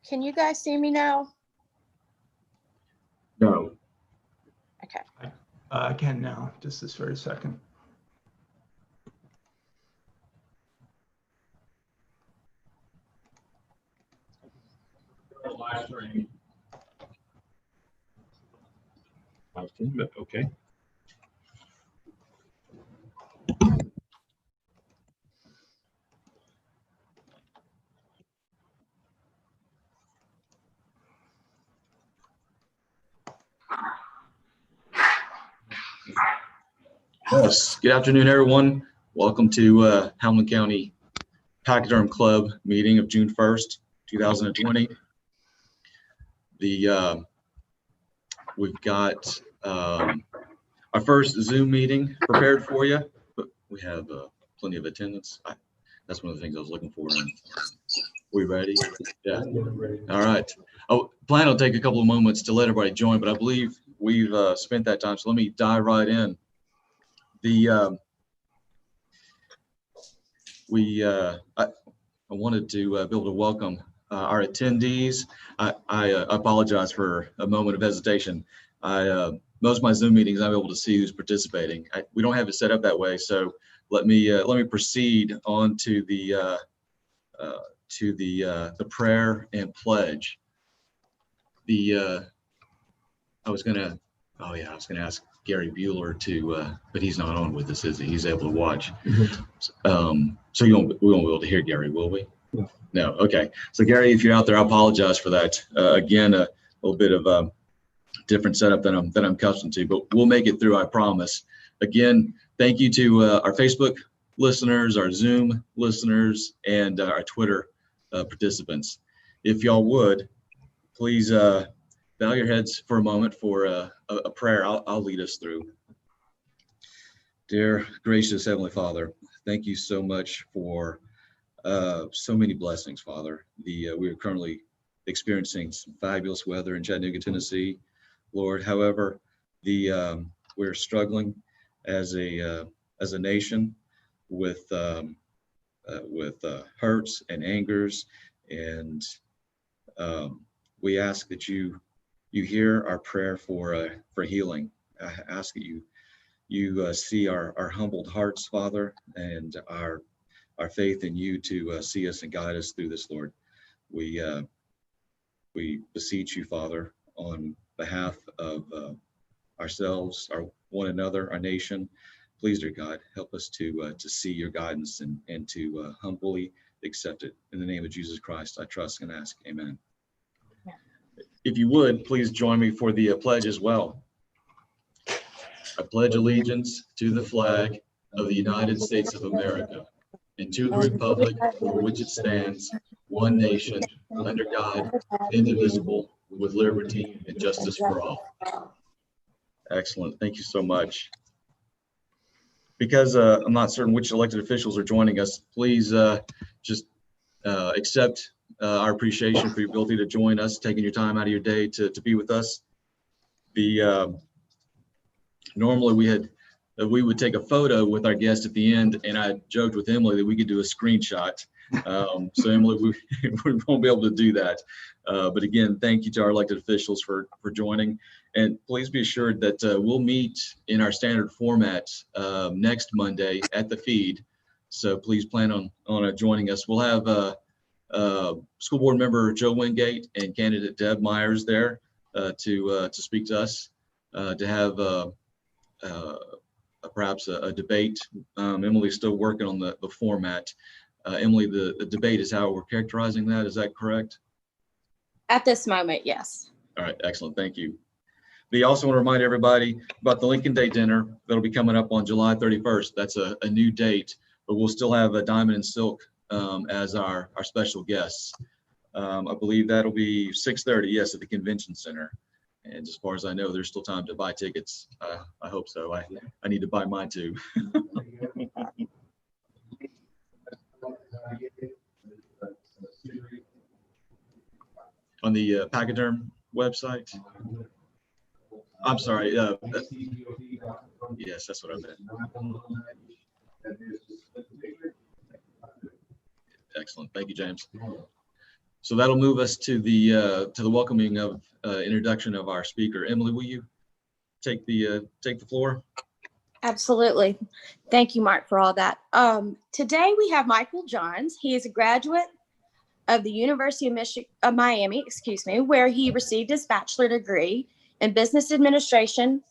Can you guys see me now? No. Okay. I can now, just this very second. Live stream. Live stream, but okay. Yes, good afternoon, everyone. Welcome to Hamilton County Pachyderm Club meeting of June 1st, 2020. We've got our first Zoom meeting prepared for you, but we have plenty of attendance. That's one of the things I was looking for. We ready? Yeah. All right. Oh, plan will take a couple of moments to let everybody join, but I believe we've spent that time. So let me dive right in. I wanted to be able to welcome our attendees. I apologize for a moment of hesitation. Most of my Zoom meetings, I'm able to see who's participating. We don't have it set up that way, so let me proceed on to the prayer and pledge. I was gonna ask Gary Bueller to, but he's not on with us, is he? He's able to watch. So we won't be able to hear Gary, will we? No. No. Okay. So Gary, if you're out there, I apologize for that. Again, a little bit of different setup than I'm accustomed to, but we'll make it through, I promise. Again, thank you to our Facebook listeners, our Zoom listeners, and our Twitter participants. If y'all would, please bow your heads for a moment for a prayer. I'll lead us through. Dear gracious Heavenly Father, thank you so much for so many blessings, Father. We are currently experiencing some fabulous weather in Chattanooga, Tennessee, Lord. However, we're struggling as a nation with hurts and angers, and we ask that you hear our prayer for healing. I ask that you see our humbled hearts, Father, and our faith in you to see us and guide us through this, Lord. We beseech you, Father, on behalf of ourselves, our one another, our nation. Please, dear God, help us to see your guidance and to humbly accept it. In the name of Jesus Christ, I trust and ask. Amen. Yeah. If you would, please join me for the pledge as well. I pledge allegiance to the flag of the United States of America and to the republic for which it stands, one nation, under God, indivisible, with liberty and justice for all. Excellent. Thank you so much. Because I'm not certain which elected officials are joining us, please just accept our appreciation for your ability to join us, taking your time out of your day to be with us. Normally we would take a photo with our guest at the end, and I joked with Emily that we could do a screenshot. So Emily, we won't be able to do that. But again, thank you to our elected officials for joining. And please be assured that we'll meet in our standard format next Monday at the feed. So please plan on joining us. We'll have school board member Joe Wingate and candidate Deb Myers there to speak to us, to have perhaps a debate. Emily's still working on the format. Emily, the debate is how we're characterizing that. Is that correct? At this moment, yes. All right, excellent. Thank you. We also want to remind everybody about the Lincoln Day dinner that'll be coming up on July 31st. That's a new date, but we'll still have a Diamond and Silk as our special guests. I believe that'll be 6:30, yes, at the Convention Center. And as far as I know, there's still time to buy tickets. I hope so. I need to buy mine too. On the Pachyderm website. I'm sorry. Yes, that's what I meant. Excellent. Thank you, James. So that'll move us to the welcoming of introduction of our speaker. Emily, will you take the floor? Absolutely. Thank you, Mark, for all that. Today we have Michael Johns. He is a graduate of the University of Miami, where he received his bachelor degree in business administration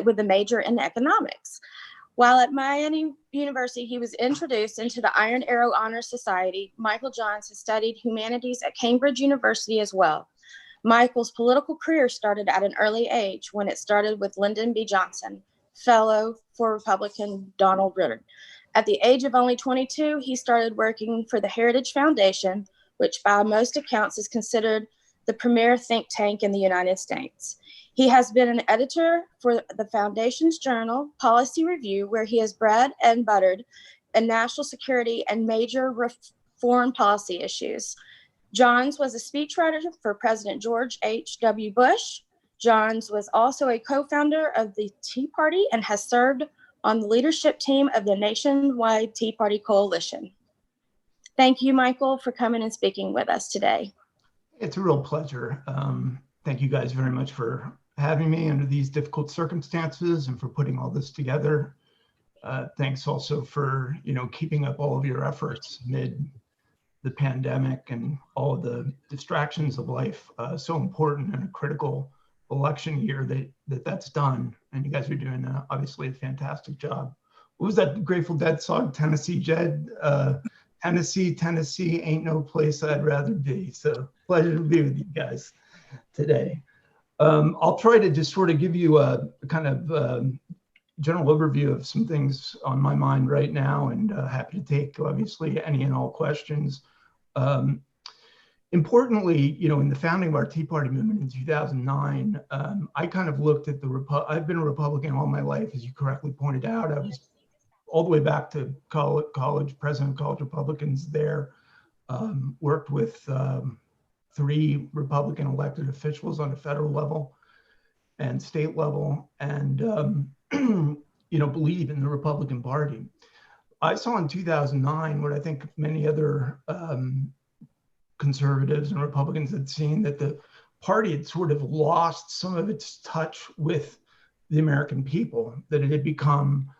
with a major in economics. While at Miami University, he was introduced into the Iron Arrow Honor Society. Michael Johns has studied humanities at Cambridge University as well. Michael's political career started at an early age when it started with Lyndon B. Johnson, fellow for Republican Donald Ritter. At the age of only 22, he started working for the Heritage Foundation, which by most accounts is considered the premier think tank in the United States. He has been an editor for the Foundation's journal, Policy Review, where he has bread and buttered in national security and major foreign policy issues. Johns was a speechwriter for President George H.W. Bush. Johns was also a co-founder of the Tea Party and has served on the leadership team of the nationwide Tea Party Coalition. Thank you, Michael, for coming and speaking with us today. It's a real pleasure. Thank you guys very much for having me under these difficult circumstances and for putting all this together. Thanks also for keeping up all of your efforts amid the pandemic and all of the distractions of life. So important and a critical election year that's done, and you guys are doing obviously a fantastic job. What was that Grateful Dead song, Tennessee Jed? Tennessee ain't no place I'd rather be. So pleasure to be with you guys today. I'll try to just sort of give you a kind of general overview of some things on my mind right now, and happy to take obviously any and all questions. Importantly, in the founding of our Tea Party movement in 2009, I kind of looked at I've been a Republican all my life, as you correctly pointed out. I was all the way back to college, president of college Republicans there, worked with 3 Republican elected officials on a federal level and state level, and believe in the Republican Party. I saw in 2009 what I think many other conservatives and Republicans had seen, that the party had sort of lost some of its touch with the American people, that it had become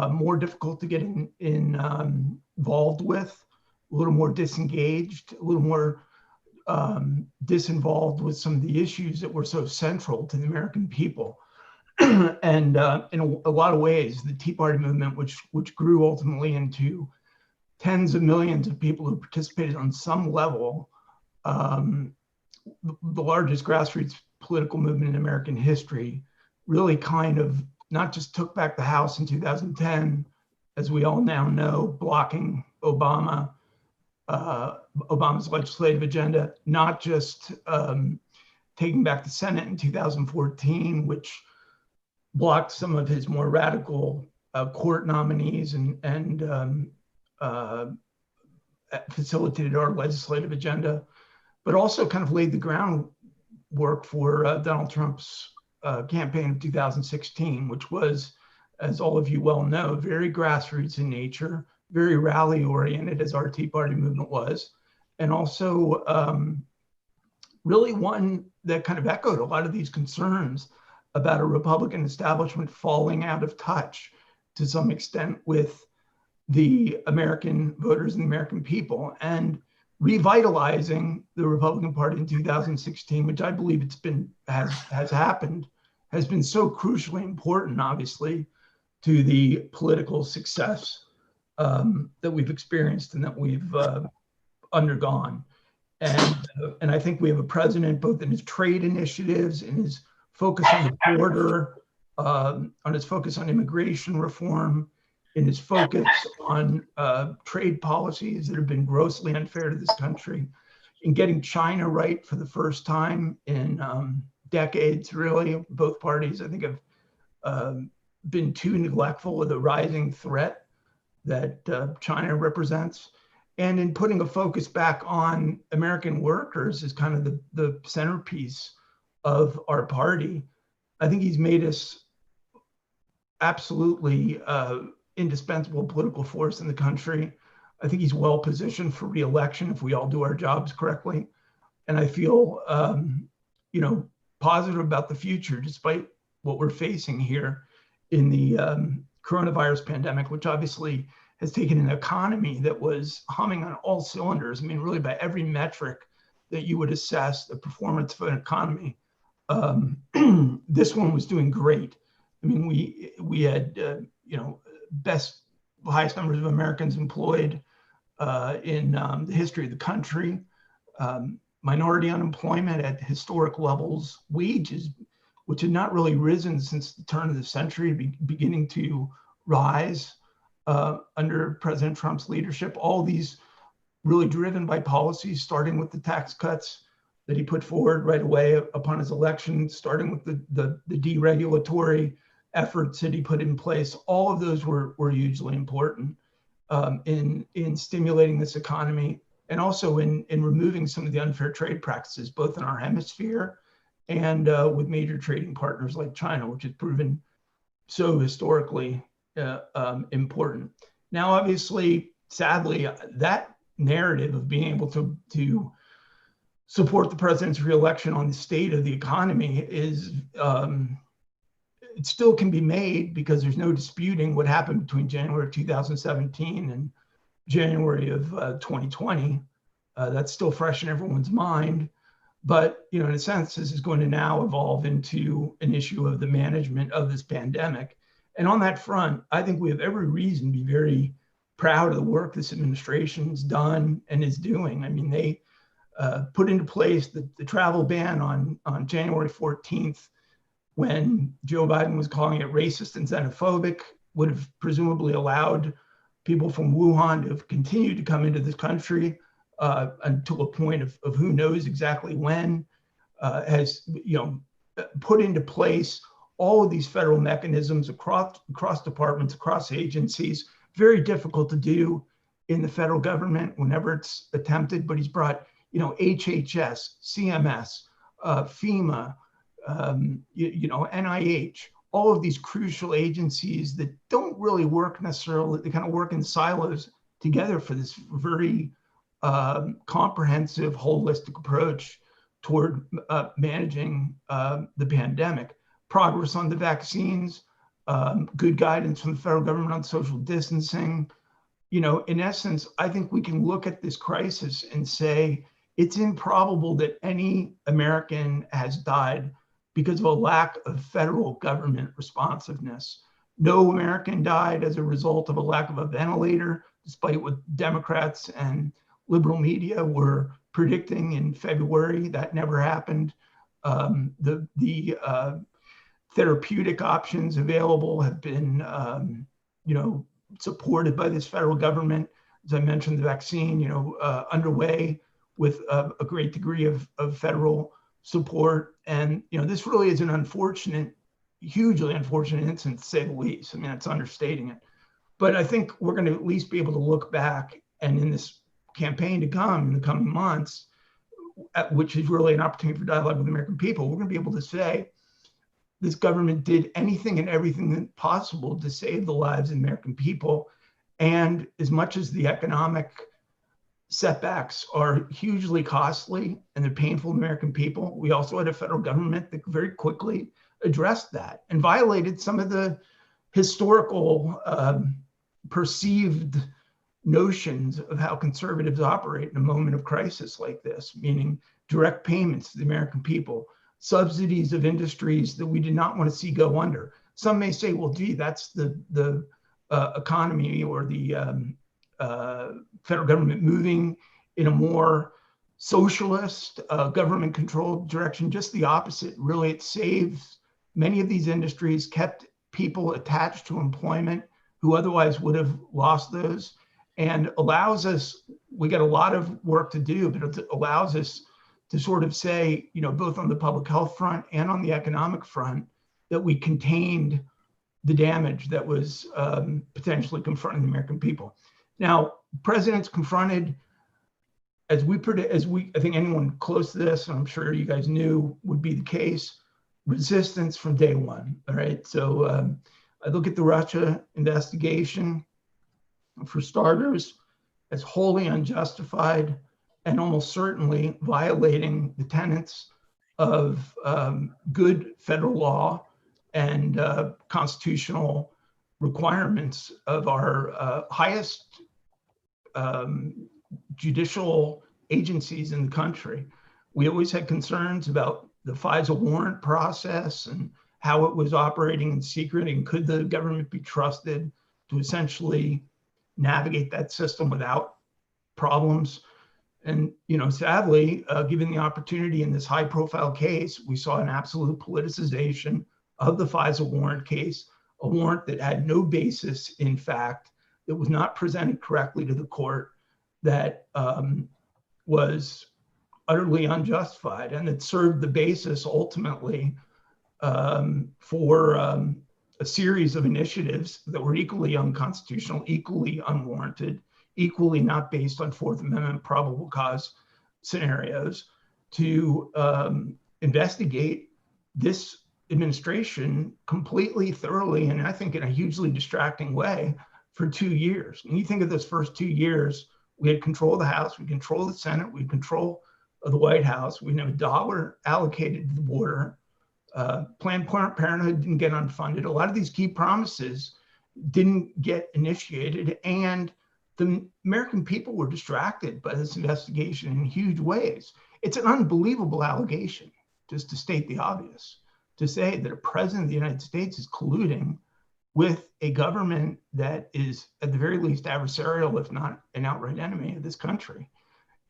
more difficult to get involved with, a little more disengaged, a little more disinvolved with some of the issues that were so central to the American people. And in a lot of ways, the Tea Party movement, which grew ultimately into tens of millions of people who participated on some level, the largest grassroots political movement in American history, really kind of not just took back the House in 2010, as we all now know, blocking Obama's legislative agenda, not just taking back the Senate in 2014, which blocked some of his more radical court nominees and facilitated our legislative agenda, but also kind of laid the groundwork for Donald Trump's campaign of 2016, which was, as all of you well know, very grassroots in nature, very rally oriented, as our Tea Party movement was, and also really one that kind of echoed a lot of these concerns about a Republican establishment falling out of touch to some extent with the American voters and the American people, and revitalizing the Republican Party in 2016, which I believe has happened, has been so crucially important, obviously, to the political success that we've experienced and that we've undergone. And I think we have a president, both in his trade initiatives, in his focus on the border, on his focus on immigration reform, in his focus on trade policies that have been grossly unfair to this country, in getting China right for the first time in decades, really. Both parties, I think, have been too neglectful of the rising threat that China represents. And in putting a focus back on American workers as kind of the centerpiece of our party, I think he's made us absolutely indispensable political force in the country. I think he's well positioned for re-election if we all do our jobs correctly. And I feel, positive about the future, despite what we're facing here in the coronavirus pandemic, which obviously has taken an economy that was humming on all cylinders. I mean, really by every metric that you would assess the performance of an economy, this one was doing great. I mean, we had, highest numbers of Americans employed in the history of the country. Minority unemployment at historic levels, wages, which had not really risen since the turn of the century, beginning to rise under President Trump's leadership. All these really driven by policies, starting with the tax cuts that he put forward right away upon his election, starting with the deregulatory efforts that he put in place. All of those were hugely important in stimulating this economy, and also in removing some of the unfair trade practices, both in our hemisphere and with major trading partners like China, which has proven so historically important. Now, obviously, sadly, that narrative of being able to support the president's reelection on the state of the economy is, it still can be made, because there's no disputing what happened between January of 2017 and January of 2020. That's still fresh in everyone's mind. But, in a sense, this is going to now evolve into an issue of the management of this pandemic. And on that front, I think we have every reason to be very proud of the work this administration's done and is doing. I mean, they put into place the travel ban on January 14th, when Joe Biden was calling it racist and xenophobic, would have presumably allowed people from Wuhan to have continued to come into this country until a point of who knows exactly when, has put into place all of these federal mechanisms across departments, across agencies. Very difficult to do in the federal government whenever it's attempted, but he's brought HHS, CMS, FEMA, NIH, all of these crucial agencies that don't really work necessarily, they kind of work in silos together for this very comprehensive, holistic approach toward managing the pandemic. Progress on the vaccines, good guidance from the federal government on social distancing. In essence, I think we can look at this crisis and say it's improbable that any American has died because of a lack of federal government responsiveness. No American died as a result of a lack of a ventilator, despite what Democrats and liberal media were predicting in February. That never happened. The therapeutic options available have been, supported by this federal government. As I mentioned, the vaccine, underway with a great degree of federal support. And, this really is an unfortunate, hugely unfortunate incident, to say the least. I mean, that's understating it. But I think we're going to at least be able to look back, and in this campaign to come in the coming months, which is really an opportunity for dialogue with the American people, we're going to be able to say this government did anything and everything possible to save the lives of the American people. And as much as the economic setbacks are hugely costly and they're painful to American people, we also had a federal government that very quickly addressed that and violated some of the historical perceived notions of how conservatives operate in a moment of crisis like this, meaning direct payments to the American people, subsidies of industries that we did not want to see go under. Some may say, well, gee, that's the economy or the federal government moving in a more socialist, government-controlled direction. Just the opposite. Really, it saves many of these industries, kept people attached to employment who otherwise would have lost those, and allows us, we got a lot of work to do, but it allows us to sort of say, both on the public health front and on the economic front, that we contained the damage that was potentially confronting the American people. Now, presidents confronted, I think anyone close to this, and I'm sure you guys knew would be the case, resistance from day one. All right. So I look at the Russia investigation. For starters, as wholly unjustified and almost certainly violating the tenets of good federal law and constitutional requirements of our highest judicial agencies in the country. We always had concerns about the FISA warrant process and how it was operating in secret, and could the government be trusted to essentially navigate that system without problems. And, sadly, given the opportunity in this high profile case, we saw an absolute politicization of the FISA warrant case, a warrant that had no basis in fact, that was not presented correctly to the court, that was utterly unjustified, and it served the basis ultimately for a series of initiatives that were equally unconstitutional, equally unwarranted, equally not based on Fourth Amendment probable cause scenarios, to investigate this administration completely, thoroughly, and I think in a hugely distracting way for 2 years. When you think of those first 2 years, we had control of the House, we control the Senate, we control of the White House, we didn't have a dollar allocated to the border. Planned Parenthood didn't get unfunded. A lot of these key promises didn't get initiated, and the American people were distracted by this investigation in huge ways. It's an unbelievable allegation, just to state the obvious, to say that a president of the United States is colluding with a government that is at the very least adversarial, if not an outright enemy of this country.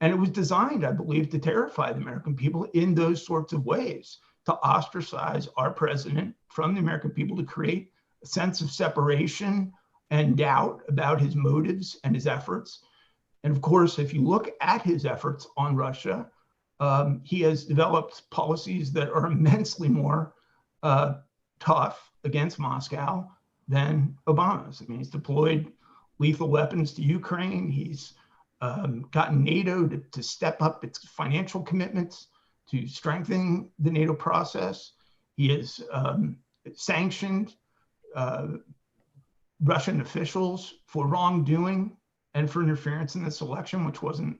And it was designed, I believe, to terrify the American people in those sorts of ways, to ostracize our president from the American people, to create a sense of separation and doubt about his motives and his efforts. And of course, if you look at his efforts on Russia, he has developed policies that are immensely more tough against Moscow than Obama's. I mean, he's deployed lethal weapons to Ukraine. He's gotten NATO to step up its financial commitments to strengthen the NATO process. He has sanctioned Russian officials for wrongdoing and for interference in this election, which wasn't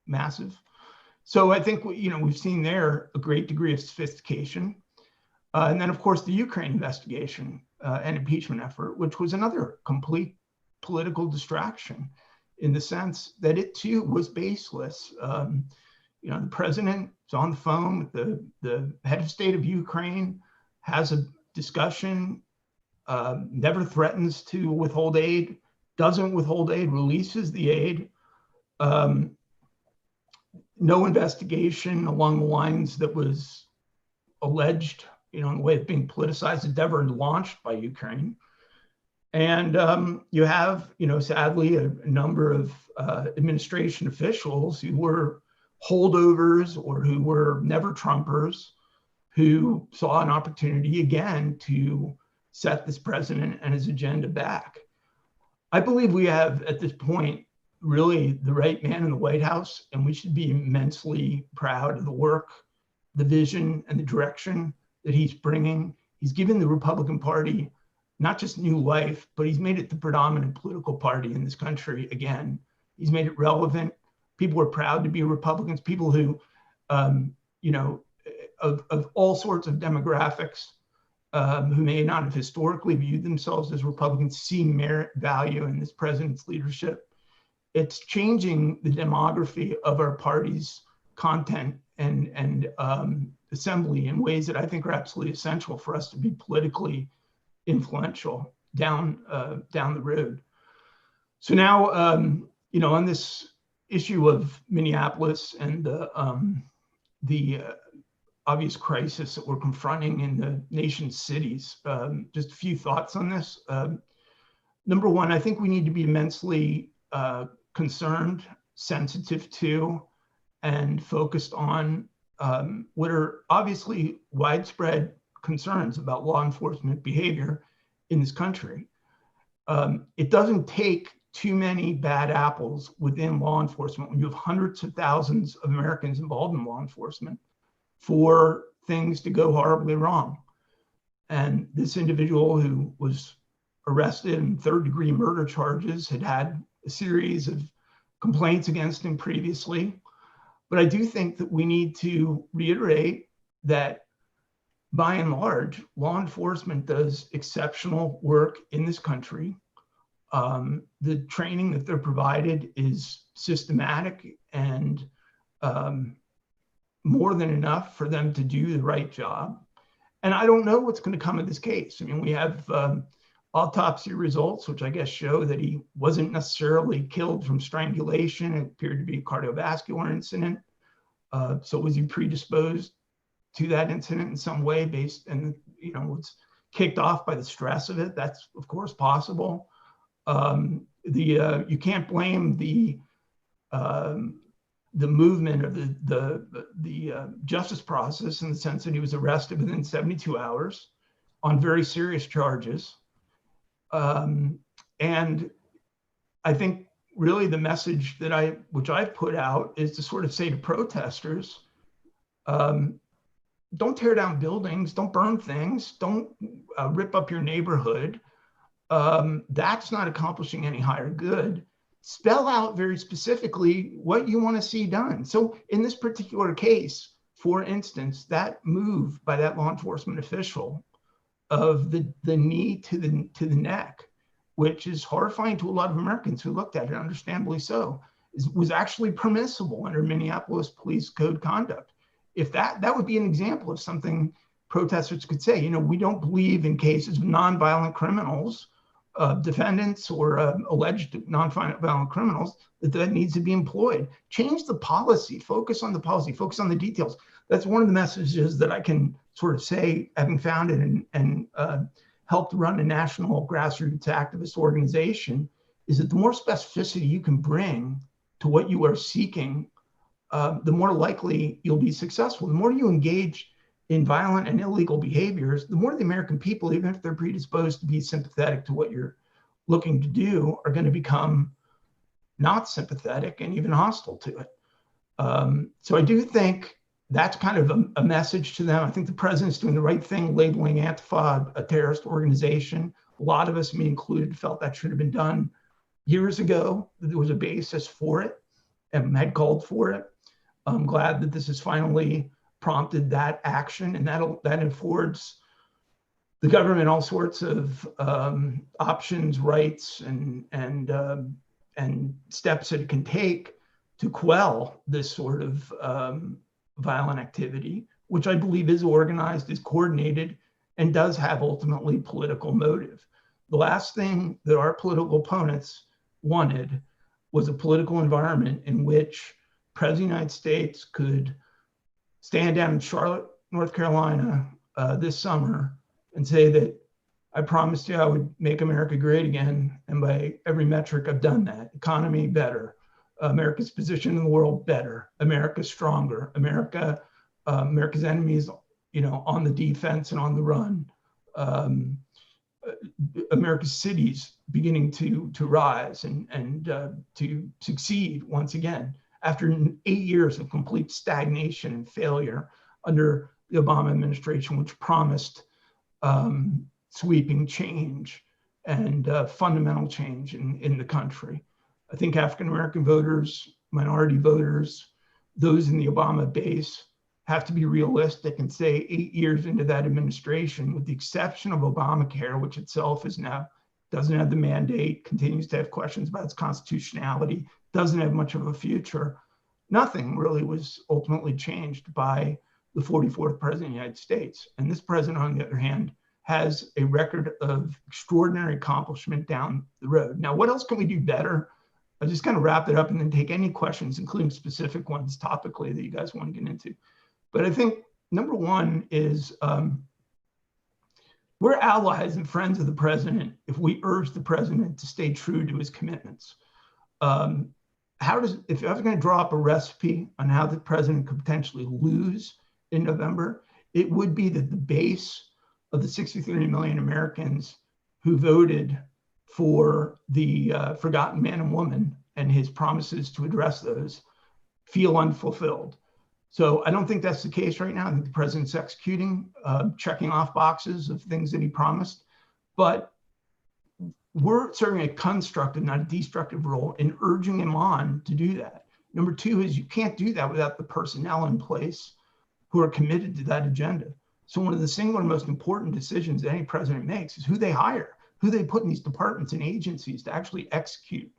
massive. So I think we've seen there a great degree of sophistication. And then, of course, the Ukraine investigation and impeachment effort, which was another complete political distraction in the sense that it too was baseless. The president is on the phone with the head of state of Ukraine, has a discussion, never threatens to withhold aid, doesn't withhold aid, releases the aid. No investigation along the lines that was alleged, in the way of being politicized, endeavor launched by Ukraine. And you have, sadly, a number of administration officials who were holdovers or who were never Trumpers, who saw an opportunity again to set this president and his agenda back. I believe we have, at this point, really the right man in the White House, and we should be immensely proud of the work, the vision, and the direction that he's bringing. He's given the Republican Party not just new life, but he's made it the predominant political party in this country again. He's made it relevant. People are proud to be Republicans. People who, of all sorts of demographics, who may not have historically viewed themselves as Republicans, see merit, value in this president's leadership. It's changing the demography of our party's content and assembly in ways that I think are absolutely essential for us to be politically influential down the road. So now, on this issue of Minneapolis and the obvious crisis that we're confronting in the nation's cities, just a few thoughts on this. Number one, I think we need to be immensely concerned, sensitive to, and focused on what are obviously widespread concerns about law enforcement behavior in this country. It doesn't take too many bad apples within law enforcement when you have hundreds of thousands of Americans involved in law enforcement for things to go horribly wrong. And this individual who was arrested in third-degree murder charges had a series of complaints against him previously. But I do think that we need to reiterate that by and large, law enforcement does exceptional work in this country. The training that they're provided is systematic and more than enough for them to do the right job. And I don't know what's going to come of this case. I mean, we have autopsy results, which I guess show that he wasn't necessarily killed from strangulation. It appeared to be a cardiovascular incident. So was he predisposed to that incident in some way based, and was kicked off by the stress of it? That's of course possible. You can't blame the movement of the justice process in the sense that he was arrested within 72 hours on very serious charges. And I think really the message that which I've put out is to sort of say to protesters, don't tear down buildings, don't burn things, don't rip up your neighborhood. That's not accomplishing any higher good. Spell out very specifically what you want to see done. So in this particular case, for instance, that move by that law enforcement official of the knee to the neck, which is horrifying to a lot of Americans who looked at it, understandably so, was actually permissible under Minneapolis Police Code conduct. If that would be an example of something protesters could say, we don't believe in cases of nonviolent criminals, defendants or alleged nonviolent criminals, that needs to be employed. Change the policy, focus on the policy, focus on the details. That's one of the messages that I can sort of say, having founded and helped run a national grassroots activist organization, is that the more specificity you can bring to what you are seeking, the more likely you'll be successful. The more you engage in violent and illegal behaviors, the more the American people, even if they're predisposed to be sympathetic to what you're looking to do, are going to become not sympathetic and even hostile to it. So I do think that's kind of a message to them. I think the president's doing the right thing, labeling Antifa a terrorist organization. A lot of us, me included, felt that should have been done years ago, that there was a basis for it and had called for it. I'm glad that this has finally prompted that action, and that affords the government all sorts of options, rights, and steps that it can take to quell this sort of violent activity, which I believe is organized, is coordinated, and does have ultimately political motive. The last thing that our political opponents wanted was a political environment in which the President of the United States could stand down in Charlotte, North Carolina this summer and say that I promised you I would make America great again. And by every metric, I've done that. Economy better, America's position in the world better, America stronger, America's enemies, on the defense and on the run. America's cities beginning to rise and to succeed once again, after 8 years of complete stagnation and failure under the Obama administration, which promised sweeping change and fundamental change in the country. I think African-American voters, minority voters, those in the Obama base have to be realistic and say 8 years into that administration, with the exception of Obamacare, which itself is now doesn't have the mandate, continues to have questions about its constitutionality, doesn't have much of a future. Nothing really was ultimately changed by the 44th president of the United States. And this president, on the other hand, has a record of extraordinary accomplishment down the road. Now, what else can we do better? I'll just kind of wrap it up and then take any questions, including specific ones topically that you guys want to get into. But I think number one is we're allies and friends of the president if we urge the president to stay true to his commitments. If I was going to draw up a recipe on how the president could potentially lose in November, it would be that the base of the 63 million Americans who voted for the forgotten man and woman and his promises to address those feel unfulfilled. So I don't think that's the case right now. I think the president's executing, checking off boxes of things that he promised. But we're serving a constructive, not a destructive role in urging him on to do that. Number two is you can't do that without the personnel in place who are committed to that agenda. So one of the singular most important decisions any president makes is who they hire, who they put in these departments and agencies to actually execute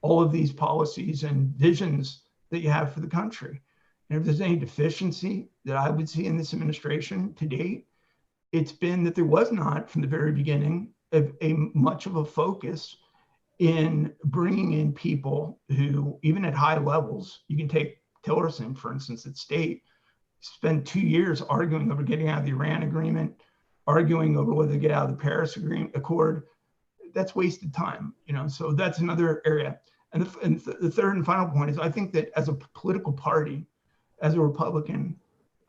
all of these policies and visions that you have for the country. And if there's any deficiency that I would see in this administration to date, it's been that there was not, from the very beginning, a much of a focus in bringing in people who, even at high levels, you can take Tillerson, for instance, at state, spend 2 years arguing over getting out of the Iran agreement, arguing over whether to get out of the Paris Accord. That's wasted time, so that's another area. And the third and final point is I think that as a political party, as a Republican,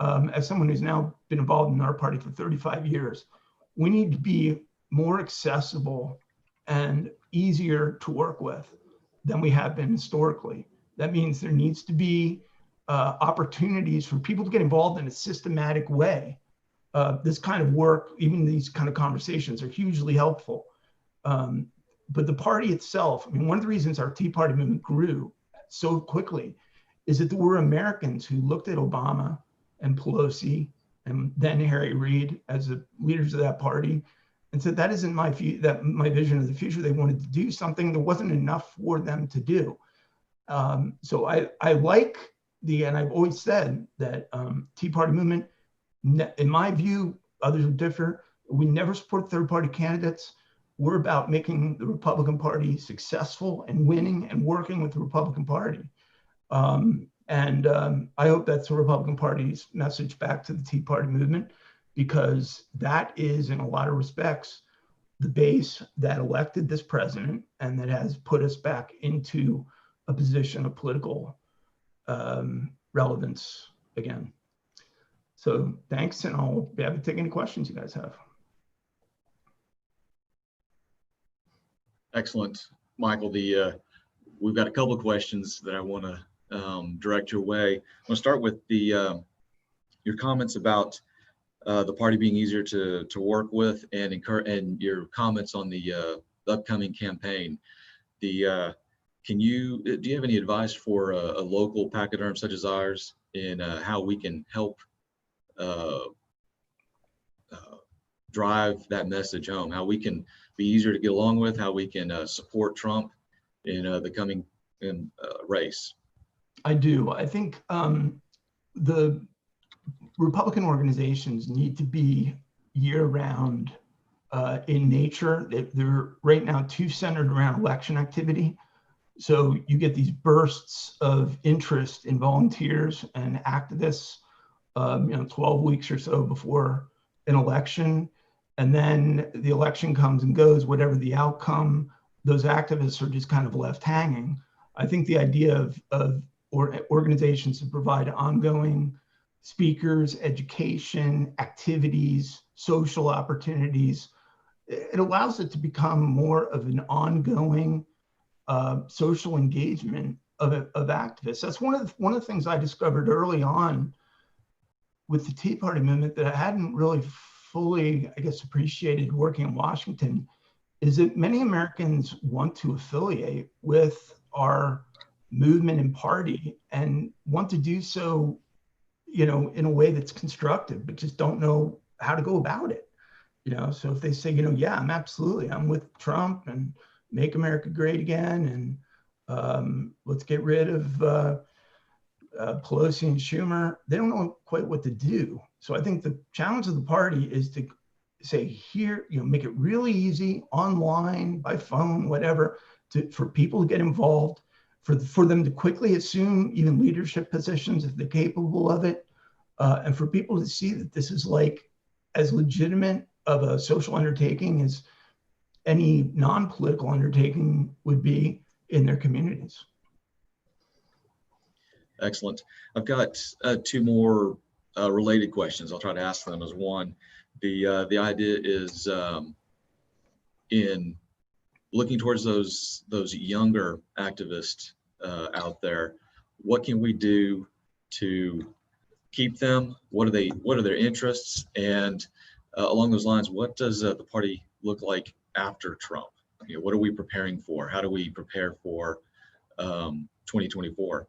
as someone who's now been involved in our party for 35 years, we need to be more accessible and easier to work with than we have been historically. That means there needs to be opportunities for people to get involved in a systematic way. This kind of work, even these kind of conversations, are hugely helpful. But the party itself, one of the reasons our Tea Party movement grew so quickly is that there were Americans who looked at Obama and Pelosi and then Harry Reid as the leaders of that party and said, that isn't my vision of the future. They wanted to do something that wasn't enough for them to do. So I like and I've always said that Tea Party movement, in my view, others would differ, we never support third-party candidates. We're about making the Republican Party successful and winning and working with the Republican Party. I hope that's the Republican Party's message back to the Tea Party movement, because that is, in a lot of respects, the base that elected this president and that has put us back into a position of political relevance again. So thanks, and I'll be happy to take any questions you guys have. Excellent, Michael. We've got a couple of questions that I want to direct your way. I'm going to start with your comments about the party being easier to work with, and your comments on the upcoming campaign. Do you have any advice for a local pachyderm such as ours in how we can help drive that message home, how we can be easier to get along with, how we can support Trump in the coming race? I do. I think the Republican organizations need to be year-round in nature. They're right now too centered around election activity. So you get these bursts of interest in volunteers and activists, 12 weeks or so before an election. And then the election comes and goes, whatever the outcome, those activists are just kind of left hanging. I think the idea of organizations to provide ongoing speakers, education, activities, social opportunities, it allows it to become more of an ongoing social engagement of activists. That's one of the things I discovered early on with the Tea Party movement that I hadn't really fully, I guess, appreciated working in Washington, is that many Americans want to affiliate with our movement and party and want to do so, in a way that's constructive, but just don't know how to go about it. So if they say, yeah, I'm with Trump and make America great again, and let's get rid of Pelosi and Schumer, they don't know quite what to do. So I think the challenge of the party is to say here, make it really easy, online, by phone, whatever, for people to get involved, for them to quickly assume even leadership positions if they're capable of it, and for people to see that this is like as legitimate of a social undertaking as any non-political undertaking would be in their communities. Excellent. I've got two more related questions. I'll try to ask them as one. The idea is in looking towards those younger activists out there, what can we do to keep them? What are their interests? And along those lines, what does the party look like after Trump? what are we preparing for? How do we prepare for 2024?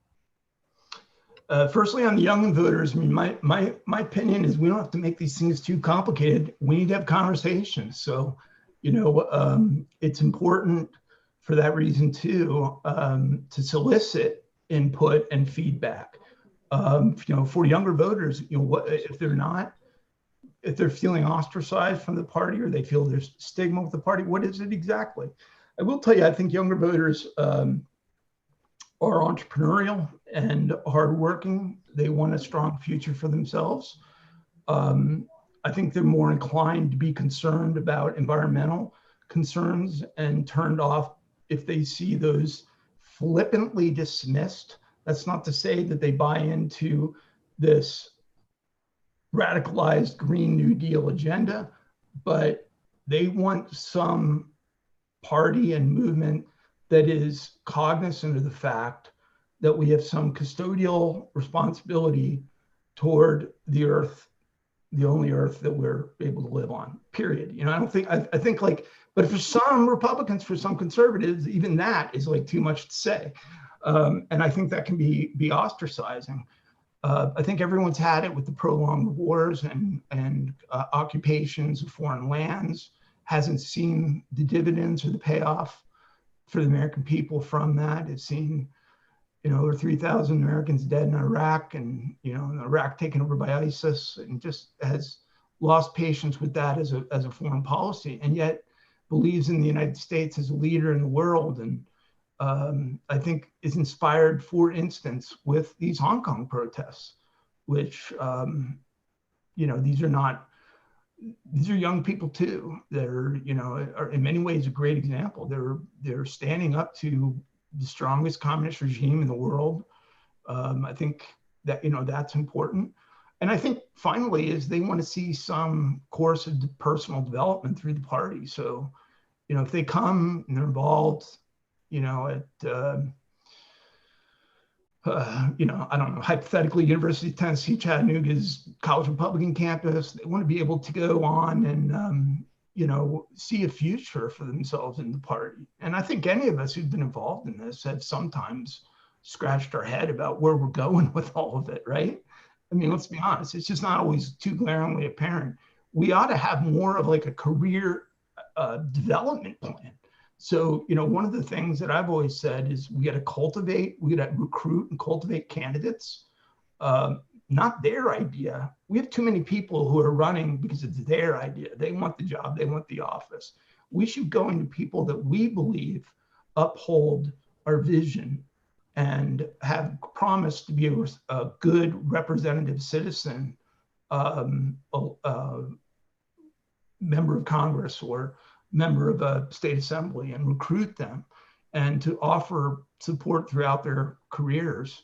Firstly, on the young voters, I mean, my opinion is we don't have to make these things too complicated. We need to have conversations. So, it's important for that reason too, to solicit input and feedback. For younger voters, if they're feeling ostracized from the party or they feel there's stigma with the party, what is it exactly? I will tell you, I think younger voters are entrepreneurial and hardworking. They want a strong future for themselves. I think they're more inclined to be concerned about environmental concerns and turned off if they see those flippantly dismissed. That's not to say that they buy into this radicalized Green New Deal agenda, but they want some party and movement that is cognizant of the fact that we have some custodial responsibility toward the earth, the only earth that we're able to live on, period. I think but for some Republicans, for some conservatives, even that is like too much to say. And I think that can be ostracizing. I think everyone's had it with the prolonged wars and occupations of foreign lands, hasn't seen the dividends or the payoff for the American people from that. It's seen, over 3,000 Americans dead in Iraq, and in Iraq taken over by ISIS, and just has lost patience with that as a foreign policy, and yet believes in the United States as a leader in the world. And I think is inspired, for instance, with these Hong Kong protests, which, these are young people too. They're, are in many ways a great example. They're standing up to the strongest communist regime in the world. I think that, that's important. And I think finally is they want to see some course of personal development through the party. So, if they come and they're involved, at, I don't know, hypothetically, University of Tennessee, Chattanooga's college Republican campus, they want to be able to go on and, see a future for themselves in the party. And I think any of us who've been involved in this have sometimes scratched our head about where we're going with all of it, right? I mean, let's be honest, it's just not always too glaringly apparent. We ought to have more of like a career development plan. So, one of the things that I've always said is we got to recruit and cultivate candidates, not their idea. We have too many people who are running because it's their idea. They want the job, they want the office. We should go into people that we believe uphold our vision and have promised to be a good representative citizen, member of Congress or member of a state assembly, and recruit them and to offer support throughout their careers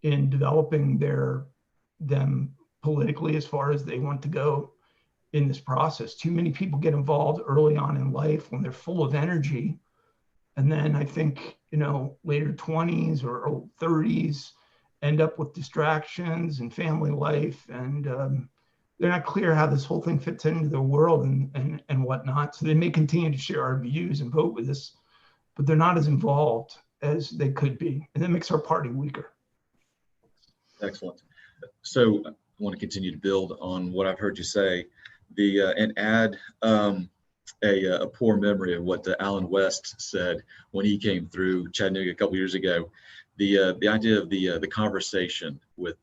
in developing them politically as far as they want to go in this process. Too many people get involved early on in life when they're full of energy. And then I think, later 20s or 30s end up with distractions and family life, and they're not clear how this whole thing fits into their world and whatnot. So they may continue to share our views and vote with us, but they're not as involved as they could be. And that makes our party weaker. Excellent. So I want to continue to build on what I've heard you say, and add a poor memory of what Alan West said when he came through Chattanooga a couple years ago. The idea of the conversation with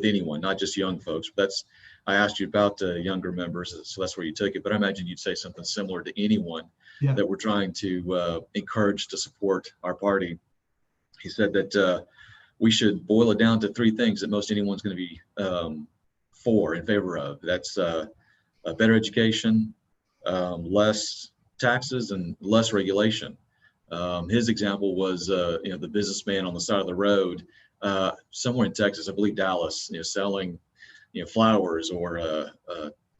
anyone, not just young folks. I asked you about younger members, so that's where you took it. But I imagine you'd say something similar to anyone that we're trying to encourage to support our party. He said that we should boil it down to three things that most anyone's going to be in favor of. That's a better education, less taxes, and less regulation. His example was, the businessman on the side of the road, somewhere in Texas, I believe Dallas, selling, flowers or,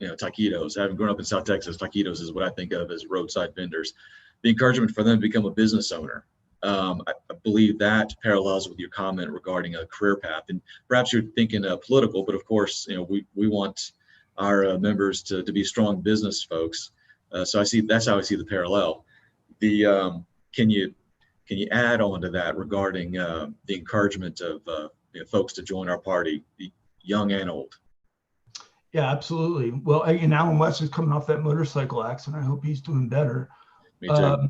taquitos. Having grown up in South Texas, taquitos is what I think of as roadside vendors. The encouragement for them to become a business owner. I believe that parallels with your comment regarding a career path, and perhaps you're thinking political, but of course, we want our members to be strong business folks. So that's how I see the parallel. Can you add on to that regarding the encouragement of folks to join our party, young and old? Yeah, absolutely. Well, and Alan West is coming off that motorcycle accident. I hope he's doing better. Me too.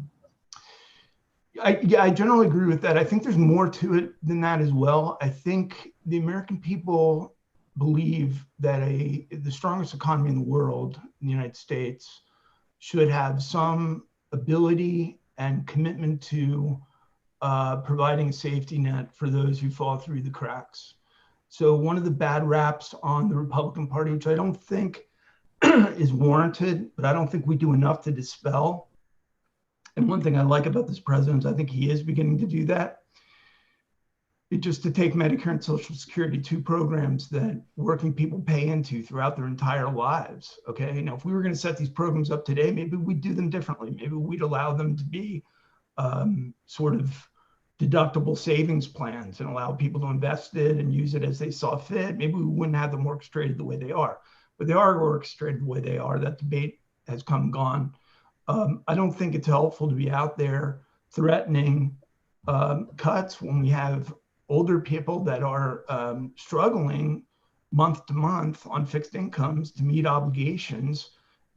I generally agree with that. I think there's more to it than that as well. I think the American people believe that the strongest economy in the world, in the United States, should have some ability and commitment to providing a safety net for those who fall through the cracks. So one of the bad raps on the Republican Party, which I don't think is warranted, but I don't think we do enough to dispel. And one thing I like about this president is I think he is beginning to do that. Just to take Medicare and Social Security, two programs that working people pay into throughout their entire lives. Okay, now if we were going to set these programs up today, maybe we'd do them differently. Maybe we'd allow them to be sort of deductible savings plans and allow people to invest it and use it as they saw fit. Maybe we wouldn't have them orchestrated the way they are, but they are orchestrated the way they are. That debate has come and gone. I don't think it's helpful to be out there threatening cuts when we have older people that are struggling month to month on fixed incomes to meet obligations,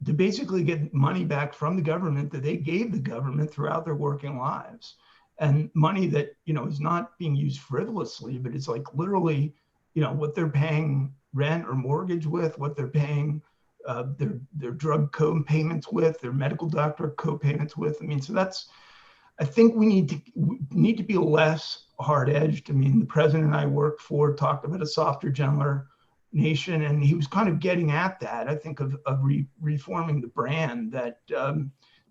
to basically get money back from the government that they gave the government throughout their working lives. And money that, is not being used frivolously, but it's like literally, what they're paying rent or mortgage with, what they're paying their drug co-payments with, their medical doctor co-payments with. I mean, so I think we need to be less hard-edged. I mean, the president I worked for talked about a softer, gentler nation, and he was kind of getting at that, I think, of reforming the brand, that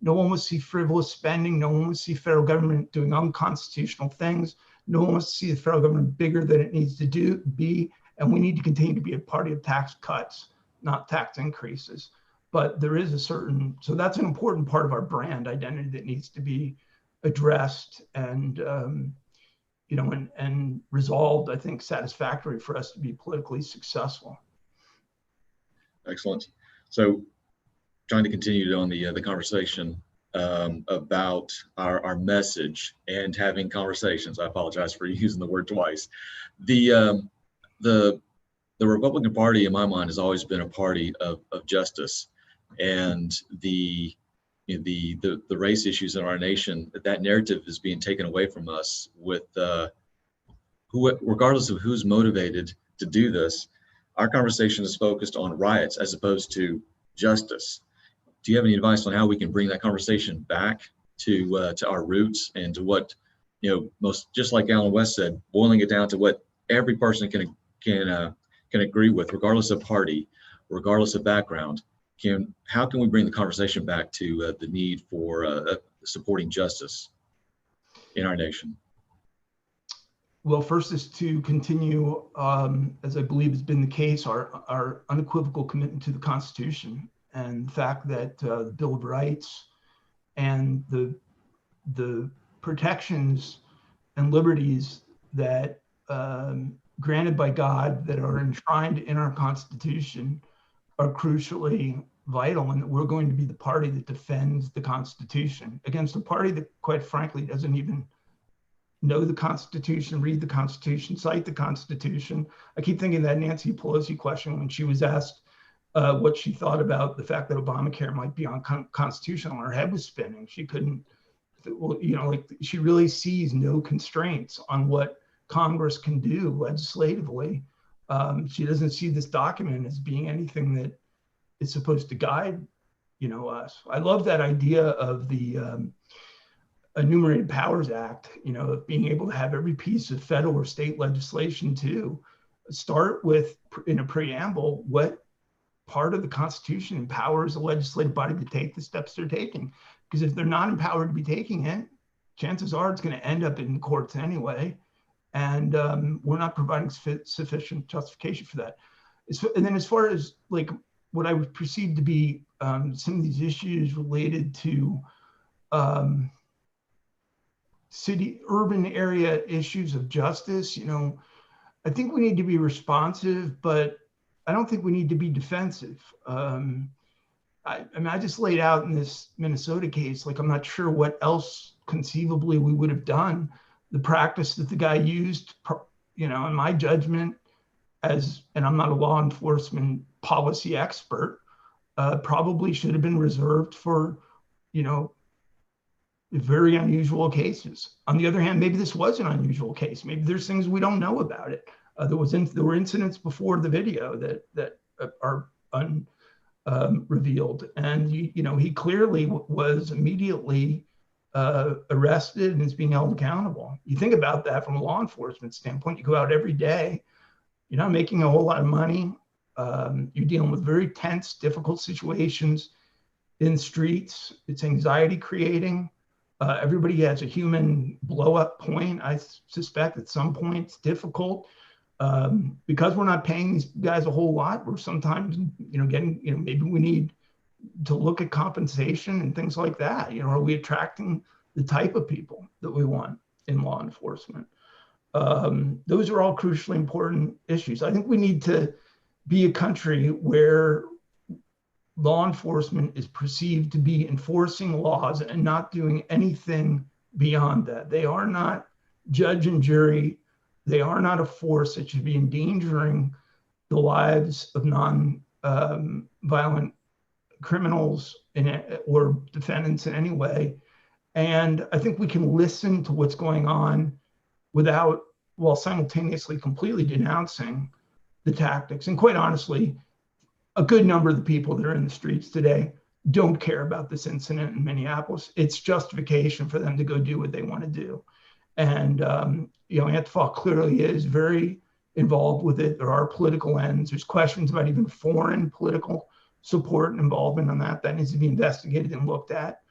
no one wants to see frivolous spending, no one wants to see federal government doing unconstitutional things, no one wants to see the federal government bigger than it needs to be, and we need to continue to be a party of tax cuts, not tax increases. But there is so that's an important part of our brand identity that needs to be addressed and and resolved, I think, satisfactory for us to be politically successful. Excellent. So trying to continue on the conversation about our message and having conversations. I apologize for using the word twice. The Republican Party, in my mind, has always been a party of justice, and the race issues in our nation, that narrative is being taken away from us with regardless of who's motivated to do this. Our conversation is focused on riots as opposed to justice. Do you have any advice on how we can bring that conversation back to our roots and to what, just like Alan West said, boiling it down to what every person can agree with, regardless of party, regardless of background? How can we bring the conversation back to the need for supporting justice in our nation? Well, first is to continue, as I believe has been the case, our unequivocal commitment to the Constitution and the fact that the Bill of Rights and the protections and liberties that granted by God that are enshrined in our Constitution are crucially vital, and that we're going to be the party that defends the Constitution against a party that, quite frankly, doesn't even know the Constitution, read the Constitution, cite the Constitution. I keep thinking that Nancy Pelosi question when she was asked what she thought about the fact that Obamacare might be unconstitutional. Her head was spinning. She couldn't, she really sees no constraints on what Congress can do legislatively. She doesn't see this document as being anything that is supposed to guide, us. I love that idea of the Enumerated Powers Act, of being able to have every piece of federal or state legislation to start with, in a preamble, what part of the Constitution empowers the legislative body to take the steps they're taking. Because if they're not empowered to be taking it, chances are it's going to end up in courts anyway. And we're not providing sufficient justification for that. And then as far as like what I would perceive to be some of these issues related to urban area issues of justice, I think we need to be responsive, but I don't think we need to be defensive. I mean, I just laid out in this Minnesota case, like, I'm not sure what else conceivably we would have done. The practice that the guy used, in my judgment, and I'm not a law enforcement policy expert, probably should have been reserved for, very unusual cases. On the other hand, maybe this was an unusual case. Maybe there's things we don't know about it. There were incidents before the video that are revealed, and he clearly was immediately arrested and is being held accountable. You think about that from a law enforcement standpoint. You go out every day. You're not making a whole lot of money. You're dealing with very tense, difficult situations in the streets. It's anxiety creating. Everybody has a human blow up point. I suspect at some point it's difficult because we're not paying these guys a whole lot. We're sometimes, getting, maybe we need to look at compensation and things like that. Are we attracting the type of people that we want in law enforcement? Those are all crucially important issues. I think we need to be a country where law enforcement is perceived to be enforcing laws and not doing anything beyond that. They are not judge and jury. They are not a force that should be endangering the lives of non-violent criminals or defendants in any way. And I think we can listen to what's going on while simultaneously completely denouncing the tactics. And quite honestly, a good number of the people that are in the streets today don't care about this incident in Minneapolis. It's justification for them to go do what they want to do. And, Antifa clearly is very involved with it. There are political ends. There's questions about even foreign political support and involvement on that. That needs to be investigated and looked at.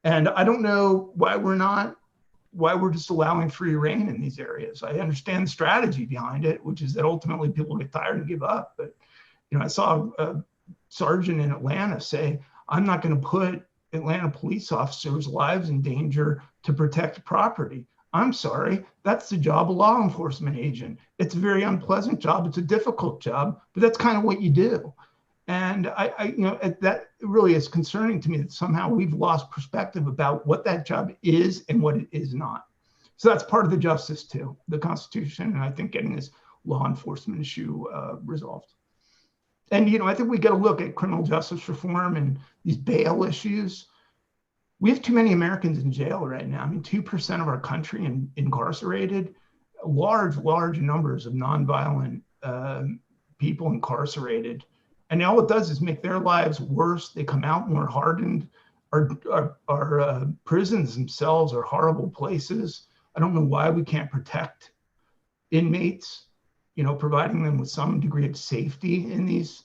And I don't know why we're just allowing free reign in these areas. I understand the strategy behind it, which is that ultimately people get tired and give up. But I saw a sergeant in Atlanta say, I'm not going to put Atlanta police officers' lives in danger to protect property. I'm sorry, that's the job of a law enforcement agent. It's a very unpleasant job. It's a difficult job, but that's kind of what you do. And that really is concerning to me that somehow we've lost perspective about what that job is and what it is not. So that's part of the justice too, the Constitution, and I think getting this law enforcement issue resolved. And, I think we got to look at criminal justice reform and these bail issues. We have too many Americans in jail right now. 2% of our country incarcerated, large numbers of nonviolent people incarcerated. And all it does is make their lives worse. They come out more hardened. Our prisons themselves are horrible places. I don't know why we can't protect inmates, providing them with some degree of safety in these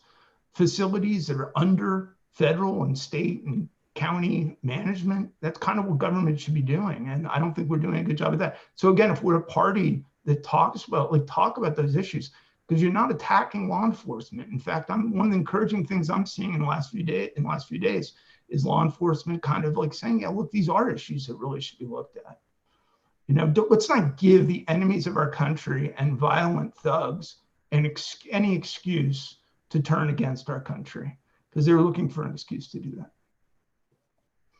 facilities that are under federal and state and county management. That's kind of what government should be doing. And I don't think we're doing a good job of that. So again, if we're a party that talk about those issues, because you're not attacking law enforcement. In fact, one of the encouraging things I'm seeing in the last few days is law enforcement kind of like saying, yeah, look, these are issues that really should be looked at. Let's not give the enemies of our country and violent thugs any excuse to turn against our country, because they're looking for an excuse to do that.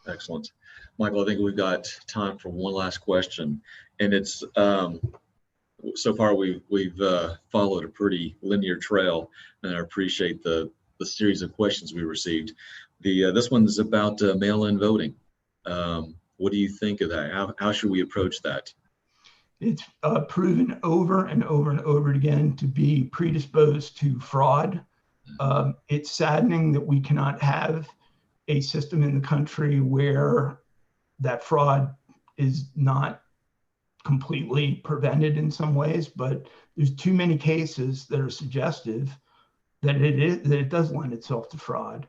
Excellent. Michael, I think we've got time for one last question. And it's, so far we've followed a pretty linear trail, and I appreciate the series of questions we received. This one is about mail-in voting. What do you think of that? How should we approach that? It's proven over and over and over again to be predisposed to fraud. It's saddening that we cannot have a system in the country where that fraud is not completely prevented in some ways, but there's too many cases that are suggestive that it does lend itself to fraud.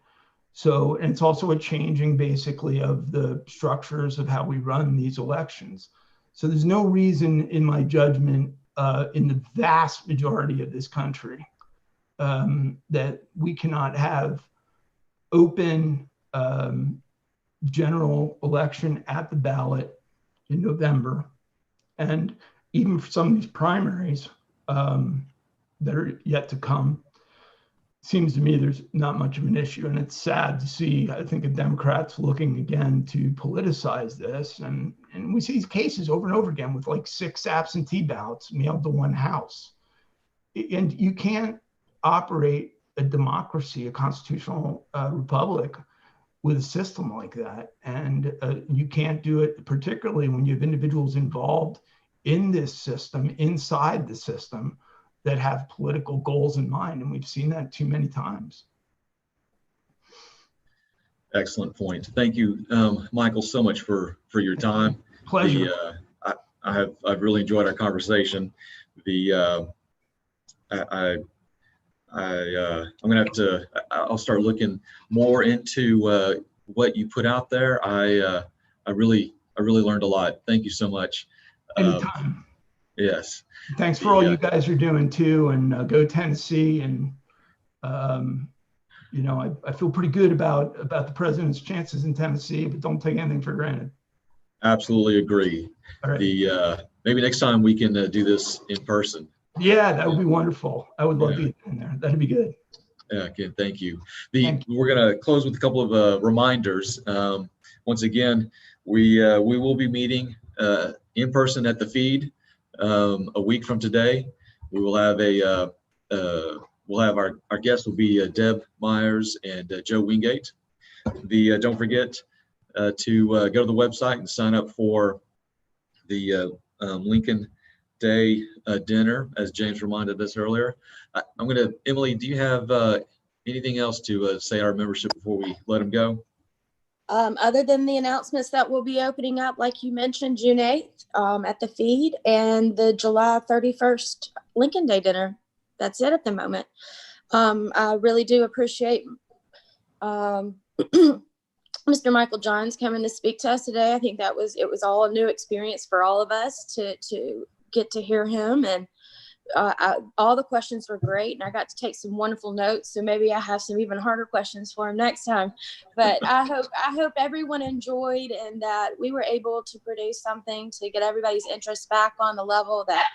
So, and it's also a changing basically of the structures of how we run these elections. So there's no reason in my judgment in the vast majority of this country that we cannot have open general election at the ballot in November. And even for some of these primaries that are yet to come, seems to me there's not much of an issue, and it's sad to see, I think, the Democrats looking again to politicize this. And we see these cases over and over again with like 6 absentee ballots mailed to one house. And you can't operate a democracy, a constitutional republic, with a system like that. And you can't do it, particularly when you have individuals involved in this system, inside the system, that have political goals in mind. And we've seen that too many times. Excellent point. Thank you, Michael, so much for your time. Pleasure. I've really enjoyed our conversation. I'm gonna have to, I'll start looking more into what you put out there. I really learned a lot. Thank you so much. Anytime. Yes. Thanks for all you guys are doing too, and go Tennessee. And you know, I feel pretty good about the president's chances in Tennessee, but don't take anything for granted. Absolutely agree. All right. Maybe next time we can do this in person. Yeah, that would be wonderful. I would love to get in there. That'd be good. Yeah, again, thank you. Thank you. We're going to close with a couple of reminders. Once again, we will be meeting in person at the feed a week from today. We will have our guests will be Deb Myers and Joe Wingate. Don't forget to go to the website and sign up for the Lincoln Day dinner, as James reminded us earlier. Emily, do you have anything else to say to our membership before we let them go? Other than the announcements that will be opening up, like you mentioned, June 8th at the feed, and the July 31st Lincoln Day dinner. That's it at the moment. I really do appreciate Mr. Michael Johns coming to speak to us today. I think it was all a new experience for all of us to get to hear him, and all the questions were great, and I got to take some wonderful notes. So maybe I have some even harder questions for him next time. But I hope everyone enjoyed, and that we were able to produce something to get everybody's interest back on the level that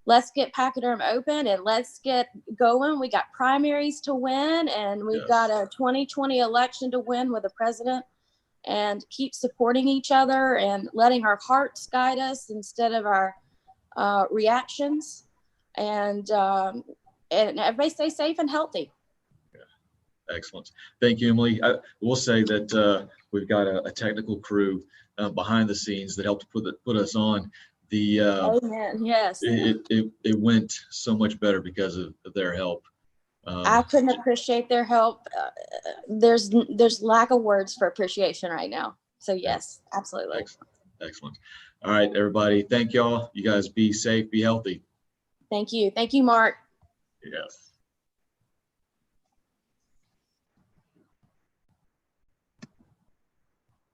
let's get Pachyderm open and let's get going. We got primaries to win, and we've got a 2020 election to win with a president, and keep supporting each other and letting our hearts guide us instead of our reactions. And everybody stay safe and healthy. Yeah. Excellent. Thank you, Emily. I will say that we've got a technical crew behind the scenes that helped put us on. Amen. Yes. It went so much better because of their help. I couldn't appreciate their help. There's lack of words for appreciation right now. So yes, absolutely. Excellent. All right, everybody. Thank y'all. You guys be safe, be healthy. Thank you. Thank you, Mark. Yes.